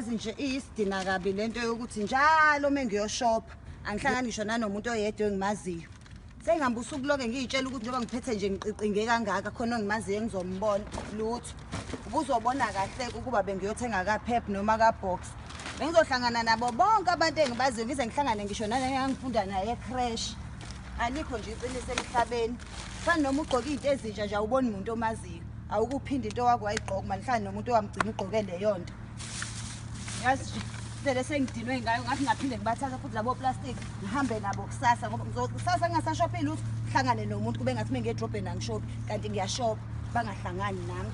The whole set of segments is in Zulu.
yazi nje iyisidina kabi lento yokuthi njalo mengiyoshopha angihlangani ngisho nanomuntu oyedwa engimaziyo. Sengihambe usuku lonke ngiyitshela ukuthi njengoba ngiphethe nje ngicinge kangaka khona ongimaziyo engizombona lutho. Ubuzobona kahle ukuba bengiyothenga ka Pep noma ka Box. Bengizohlangana nabo bonke abantu engibaziyo ngize ngihlangane ngisho nangifunda naye ecrash. Alikho nje iqiniso emhlabeni. Fana noma ugqoka izinto ezintsha nje awuboni umuntu omaziyo. Awukuphinda into wakho wayigqoka malihlangana nomuntu owamgcina ugqoke leyo nto. Yazi sele sengidinwe ngayo ngathi ngaphinde ngibathatha futhi labo plastic ngihambe nabo kusasa ngoba kusasa ngingasashophi lutho hlangane nomuntu kube ngathi mengiye edrobheni angishophi kanti ngiyashopha bangahlangani nami.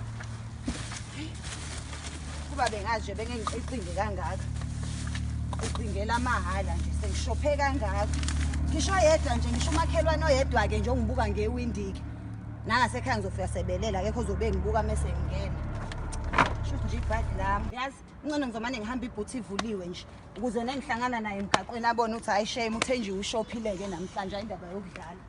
Kuba bengazi nje bengengicinge kangaka. Ucingela amahala nje sengishophe kangaka. Ngisho yedwa nje ngisho umakhelwane oyedwa ke nje ongibuka ngewindiki. Nangasekhaya ngizofika sebelela akekho ozobe ngibuka mase ngingena. Shuthi nje ibhadi lami. Yazi ngcono ngizomane ngihamba ibhuthi ivuliwe nje ukuze nengihlangana naye emgaqweni abone ukuthi hayi shame uThenjiwe ushophile ke namhlanje indaba yokudlala.